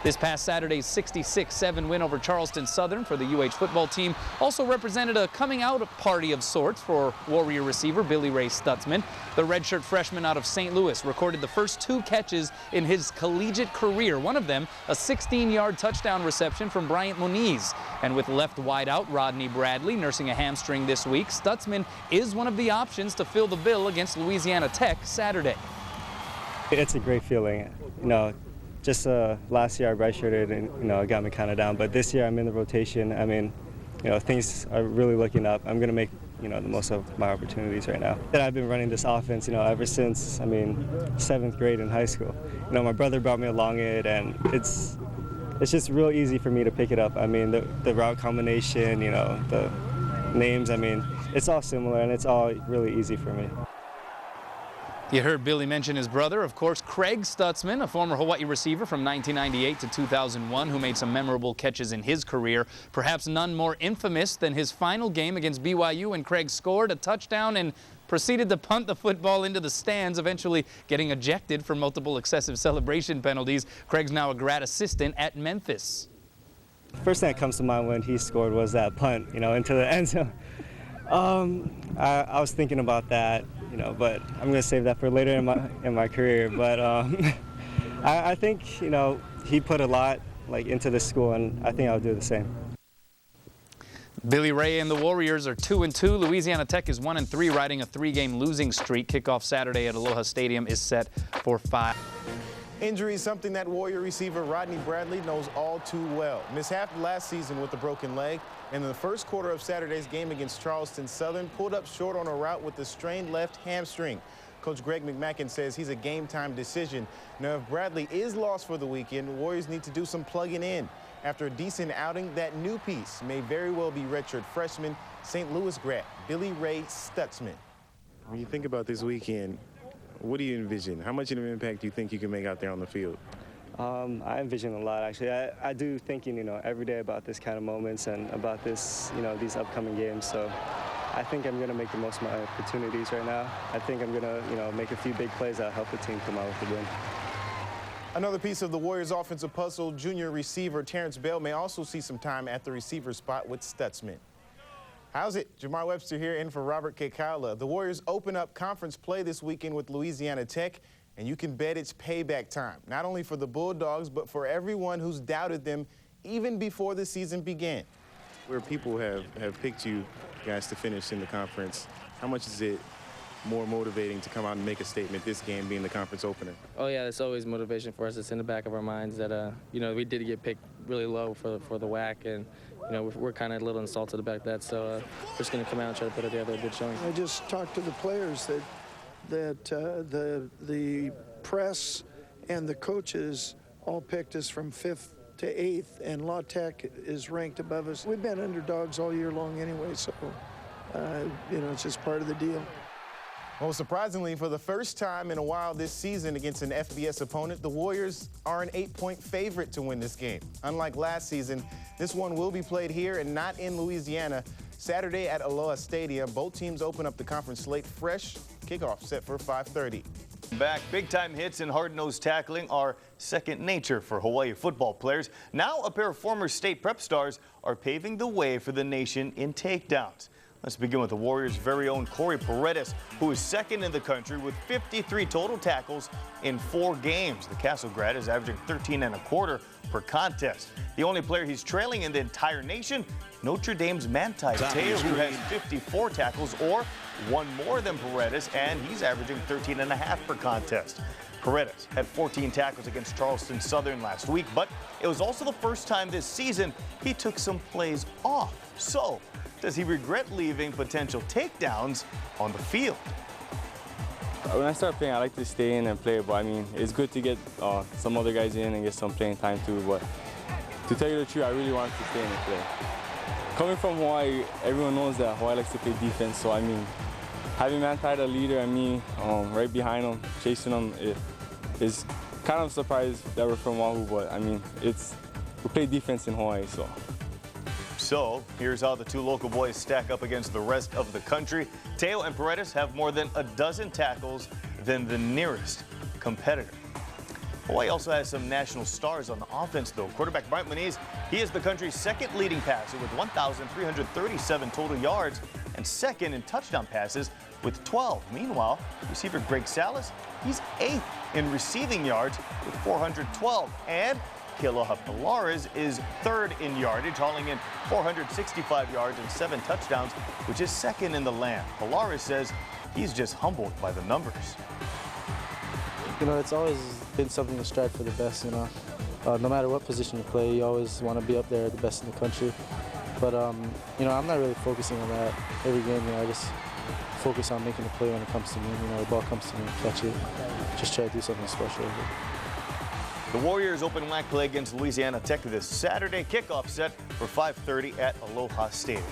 This past Saturday's 66-7 win over Charleston Southern for the UH football team also represented a coming-out party of sorts for Warrior receiver Billy Ray Stuzmann. The redshirt freshman out of St. Louis recorded the first 2 catches in his collegiate career. One of them, a 16-yard touchdown reception from Bryant Moniz. And with left wide out Rodney Bradley nursing a hamstring this week, Stuzmann is one of the options to fill the bill against Louisiana Tech Saturday. It's a great feeling. Just last year I redshirted and, it got me kind of down. But this year I'm in the rotation. I mean, things are really looking up. I'm going to make, the most of my opportunities right now. And I've been running this offense, ever since, 7th grade in high school. My brother brought me along it, and it's just real easy for me to pick it up. The route combination, the names, it's all similar, and it's all really easy for me. You heard Billy mention his brother, of course, Craig Stuzmann, a former Hawaii receiver from 1998 to 2001 who made some memorable catches in his career. Perhaps none more infamous than his final game against BYU when Craig scored a touchdown and proceeded to punt the football into the stands, eventually getting ejected for multiple excessive celebration penalties. Craig's now a grad assistant at Memphis. First thing that comes to mind when he scored was that punt, into the end zone. I was thinking about that, but I'm going to save that for later in my career. But I think, he put a lot into the school, and I think I'll do the same. Billy Ray and the Warriors are 2-2. Louisiana Tech is 1-3, riding a 3-game losing streak. Kickoff Saturday at Aloha Stadium is set for 5. Injury is something that Warrior receiver Rodney Bradley knows all too well. Mishapped last season with a broken leg, and in the first quarter of Saturday's game against Charleston Southern, pulled up short on a route with a strained left hamstring. Coach Greg McMackin says he's a game-time decision. Now, if Bradley is lost for the weekend, Warriors need to do some plugging in. After a decent outing, that new piece may very well be redshirt freshman, St. Louis grad Billy Ray Stuzmann. When you think about this weekend, what do you envision? How much of an impact do you think you can make out there on the field? I envision a lot, actually. I do thinking, every day about this kind of moments and about this, these upcoming games. So I think I'm going to make the most of my opportunities right now. I think I'm going to, make a few big plays that help the team come out with the win. Another piece of the Warriors' offensive puzzle, junior receiver Terrence Bell may also see some time at the receiver spot with Stuzmann. How's it? Jamar Webster here in for Robert Kekaula. The Warriors open up conference play this weekend with Louisiana Tech, and you can bet it's payback time, not only for the Bulldogs, but for everyone who's doubted them even before the season began. Where people have picked you guys to finish in the conference, how much is it more motivating to come out and make a statement, this game being the conference opener? Oh yeah, it's always motivation for us. It's in the back of our minds that we did get picked really low for the WAC, and we're kind of a little insulted about that. So we're just going to come out and try to put together a good showing. I just talked to the players that the press and the coaches all picked us from 5th to 8th, and La Tech is ranked above us. We've been underdogs all year long anyway, so it's just part of the deal. Well, surprisingly, for the first time in a while this season against an FBS opponent, the Warriors are an 8-point favorite to win this game. Unlike last season, this one will be played here and not in Louisiana. Saturday at Aloha Stadium, both teams open up the conference slate fresh. Kickoff set for 5:30. Back, big-time hits and hard-nosed tackling are second nature for Hawaii football players. Now a pair of former state prep stars are paving the way for the nation in takedowns. Let's begin with the Warriors' very own Corey Paredes, who is second in the country with 53 total tackles in 4 games. The Castle grad is averaging 13.25 per contest. The only player he's trailing in the entire nation, Notre Dame's Manti Te'o, who has 54 tackles, or one more than Paredes, and he's averaging 13.5 per contest. Paredes had 14 tackles against Charleston Southern last week, but it was also the first time this season he took some plays off. So, does he regret leaving potential takedowns on the field? When I start playing, I like to stay in and play, but it's good to get some other guys in and get some playing time too. But to tell you the truth, I really wanted to stay in and play. Coming from Hawaii, everyone knows that Hawaii likes to play defense, so having Manti the leader and me right behind him, chasing him, it is kind of surprised that we're from Oahu, but we play defense in Hawaii, so. So, here's how the two local boys stack up against the rest of the country. Te'o and Paredes have more than a dozen tackles than the nearest competitor. Hawaii also has some national stars on the offense, though. Quarterback Bryant Muniz, he is the country's second leading passer with 1,337 total yards and second in touchdown passes with 12. Meanwhile, receiver Greg Salas, he's 8th in receiving yards with 412. And Kealoha Pilares is 3rd in yardage, hauling in 465 yards and 7 touchdowns, which is 2nd in the land. Pilares says he's just humbled by the numbers. You know, it's always been something to strive for the best, you know. No matter what position you play, you always want to be up there, the best in the country. But, you know, I'm not really focusing on that every game. You know, I just focus on making a play when it comes to me. You know, the ball comes to me, catch it, just try to do something special with it. The Warriors open WAC play against Louisiana Tech this Saturday. Kickoff set for 5:30 at Aloha Stadium.